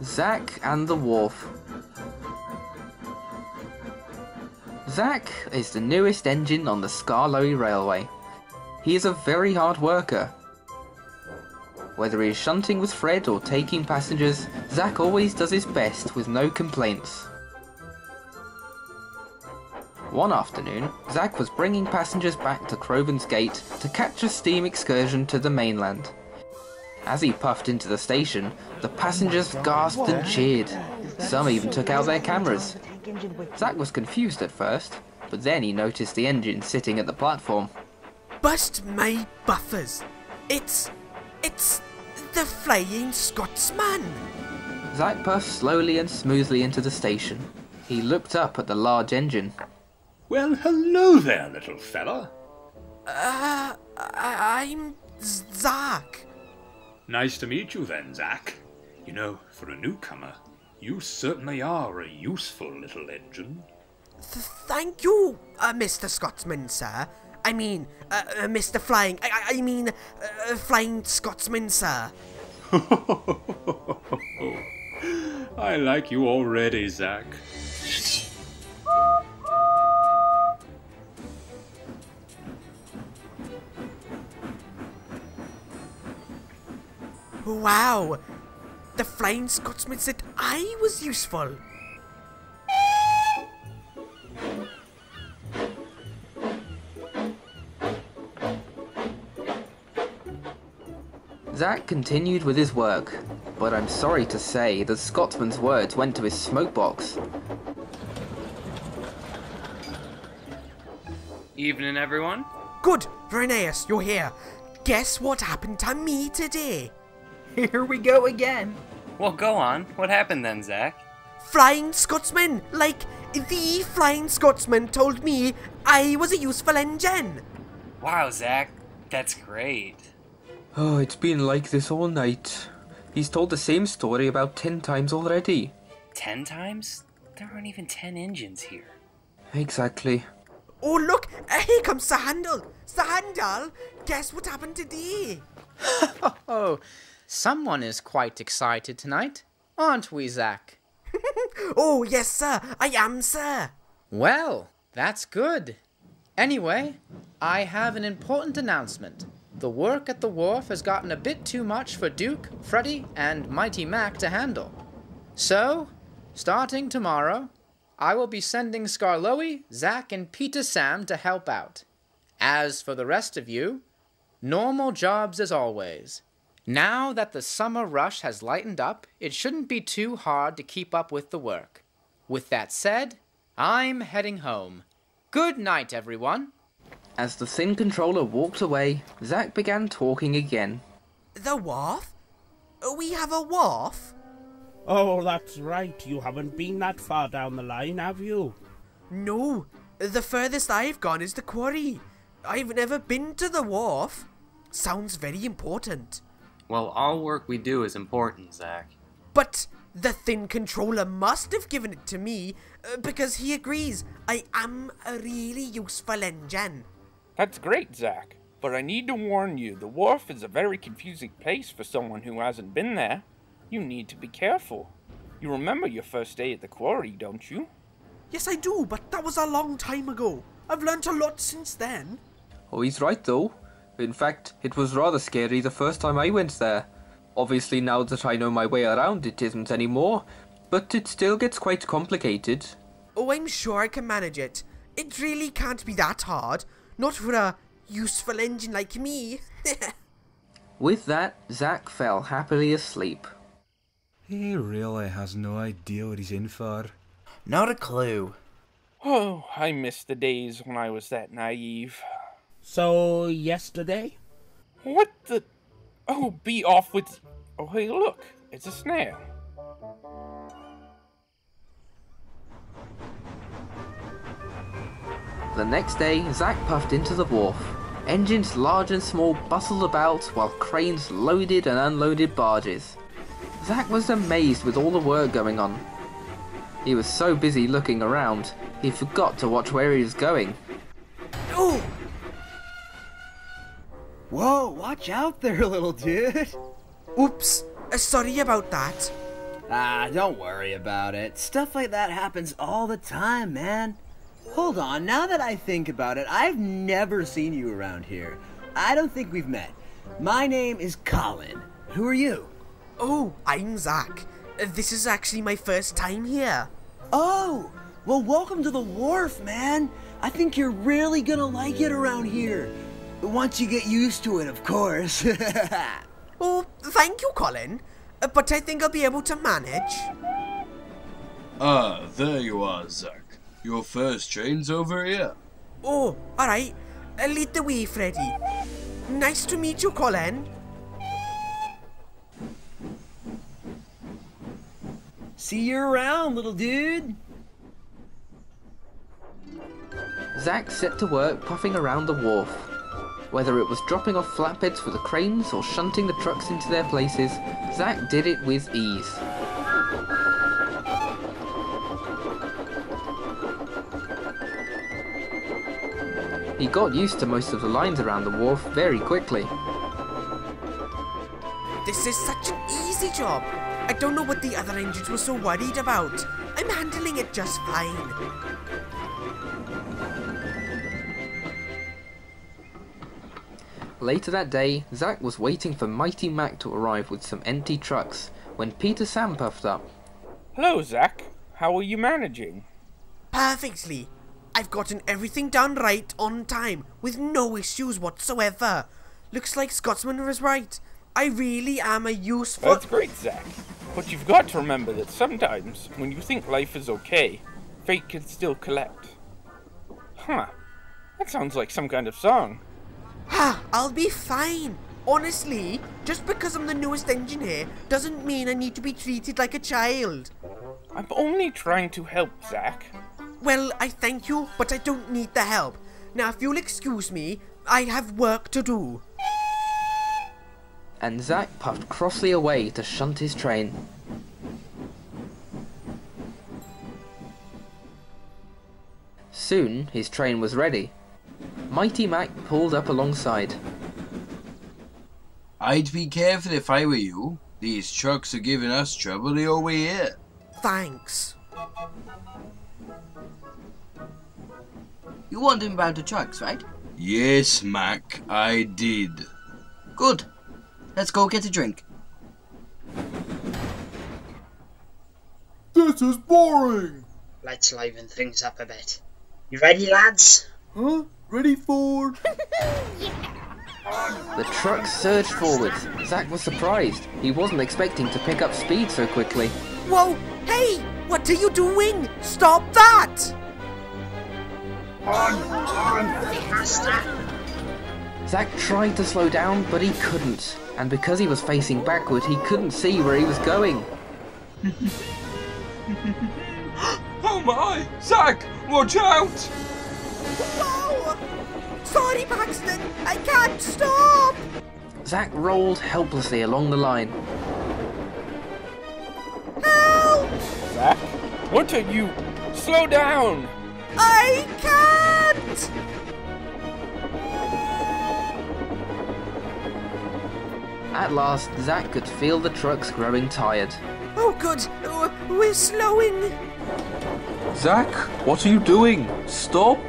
Zach and the Wharf. Zach is the newest engine on the Skarloey Railway. He is a very hard worker. Whether he is shunting with Fred or taking passengers, Zach always does his best with no complaints. One afternoon, Zach was bringing passengers back to Crovan's Gate to catch a steam excursion to the mainland. As he puffed into the station, the passengers gasped and cheered. Some even took out their cameras. Zach was confused at first, but then he noticed the engine sitting at the platform. Bust my buffers! It's the Flying Scotsman! Zach puffed slowly and smoothly into the station. He looked up at the large engine. Well, hello there, little fella. I'm Zach. Nice to meet you then, Zach. You know, for a newcomer, you certainly are a useful little engine. Thank you, Mr. Scotsman, sir. I mean, Mr. Flying... I mean, Flying Scotsman, sir. I like you already, Zach. Wow! The Flying Scotsman said I was useful. Zach continued with his work, but I'm sorry to say the Scotsman's words went to his smokebox. Evening, everyone. Good, Reneus, you're here. Guess what happened to me today? Here we go again. Well, go on. What happened then, Zach? Flying Scotsman, like the Flying Scotsman told me I was a useful engine. Wow, Zach, that's great. Oh, it's been like this all night. He's told the same story about 10 times already. 10 times? There aren't even 10 engines here. Exactly. Oh look, here comes Sahandel. Sahandel, guess what happened today? Oh, someone is quite excited tonight, aren't we, Zach? Oh, yes, sir. I am, sir. Well, that's good. Anyway, I have an important announcement. The work at the wharf has gotten a bit too much for Duke, Freddy, and Mighty Mac to handle. So, starting tomorrow, I will be sending Skarloey, Zach, and Peter Sam to help out. As for the rest of you, normal jobs as always. Now that the summer rush has lightened up, it shouldn't be too hard to keep up with the work. With that said, I'm heading home. Good night, everyone. As the thin controller walked away, Zach began talking again. The wharf? We have a wharf? Oh, that's right. You haven't been that far down the line, have you? No. The furthest I've gone is the quarry. I've never been to the wharf. Sounds very important. Well, all work we do is important, Zach. But the thin controller must have given it to me because he agrees I am a really useful engine. That's great, Zach. But I need to warn you, the wharf is a very confusing place for someone who hasn't been there. You need to be careful. You remember your first day at the quarry, don't you? Yes, I do, but that was a long time ago. I've learnt a lot since then. Oh, he's right though. In fact, it was rather scary the first time I went there. Obviously now that I know my way around it isn't anymore, but it still gets quite complicated. Oh, I'm sure I can manage it. It really can't be that hard. Not for a useful engine like me. With that, Zach fell happily asleep. He really has no idea what he's in for. Not a clue. Oh, I miss the days when I was that naive. So, yesterday? What the... Oh, be off with... Oh, hey, look. It's a snail. The next day, Zach puffed into the wharf. Engines large and small bustled about while cranes loaded and unloaded barges. Zach was amazed with all the work going on. He was so busy looking around, he forgot to watch where he was going. Oh! Whoa, watch out there, little dude. Oops, sorry about that. Ah, don't worry about it. Stuff like that happens all the time, man. Hold on, now that I think about it, I've never seen you around here. I don't think we've met. My name is Colin. Who are you? Oh, I'm Zach. This is actually my first time here. Oh, well, welcome to the Wharf, man. I think you're really gonna like it around here. Once you get used to it, of course. Oh, thank you, Colin. But I think I'll be able to manage. Ah, there you are, Zach. Your first train's over here. Oh, alright. Lead the way, Freddy. Nice to meet you, Colin. See you around, little dude. Zach set to work puffing around the wharf. Whether it was dropping off flatbeds for the cranes or shunting the trucks into their places, Zach did it with ease. He got used to most of the lines around the wharf very quickly. This is such an easy job. I don't know what the other engines were so worried about. I'm handling it just fine. Later that day, Zach was waiting for Mighty Mac to arrive with some empty trucks when Peter Sam puffed up. Hello, Zach. How are you managing? Perfectly. I've gotten everything done right on time, with no issues whatsoever. Looks like Scotsman was right. I really am a useful... That's great, Zach. But you've got to remember that sometimes, when you think life is okay, fate can still collect. Huh. That sounds like some kind of song. Ha! I'll be fine. Honestly, just because I'm the newest engineer doesn't mean I need to be treated like a child. I'm only trying to help, Zach. Well, I thank you, but I don't need the help. Now, if you'll excuse me, I have work to do. And Zach puffed crossly away to shunt his train. Soon, his train was ready. Mighty Mac pulled up alongside. I'd be careful if I were you. These trucks are giving us trouble the whole way here. Thanks. You want him about the trucks, right? Yes, Mac, I did. Good. Let's go get a drink. This is boring! Let's liven things up a bit. You ready, lads? Huh? Ready for... The truck surged forwards. Zach was surprised. He wasn't expecting to pick up speed so quickly. Whoa! Hey! What are you doing? Stop that! Faster! Zach tried to slow down, but he couldn't. And because he was facing backward, he couldn't see where he was going. Oh my! Zach, watch out! Whoa! Sorry, Paxton! I can't stop! Zach rolled helplessly along the line. Help! Zach, what are you? Slow down! I can't! At last, Zach could feel the trucks growing tired. Oh, good. We're slowing. Zach, what are you doing? Stop!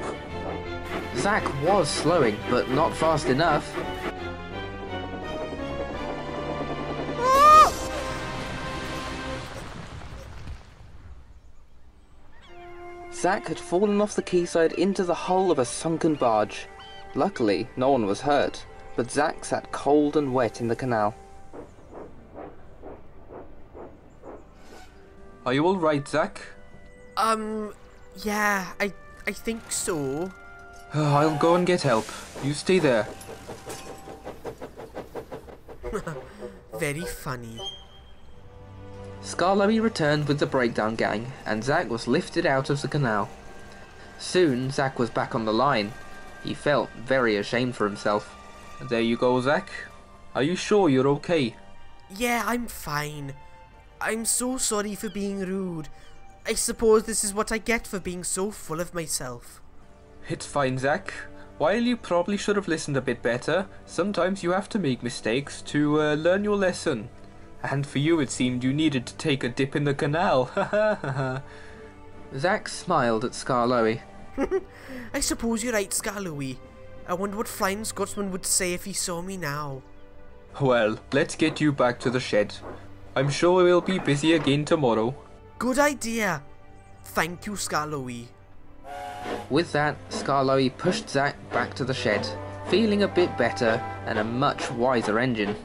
Zach was slowing, but not fast enough. Ah! Zach had fallen off the quayside into the hull of a sunken barge. Luckily, no one was hurt, but Zach sat cold and wet in the canal. Are you alright, Zach? Yeah, I think so. I'll go and get help. You stay there. Very funny. Skarloey returned with the breakdown gang, and Zach was lifted out of the canal. Soon, Zach was back on the line. He felt very ashamed for himself. There you go, Zach. Are you sure you're okay? Yeah, I'm fine. I'm so sorry for being rude. I suppose this is what I get for being so full of myself. It's fine, Zach. While you probably should have listened a bit better, sometimes you have to make mistakes to learn your lesson. And for you it seemed you needed to take a dip in the canal. Zach smiled at Skarloey. I suppose you're right, Skarloey. I wonder what Flying Scotsman would say if he saw me now. Well, let's get you back to the shed. I'm sure we'll be busy again tomorrow. Good idea. Thank you, Skarloey. With that, Skarloey pushed Zach back to the shed, feeling a bit better and a much wiser engine.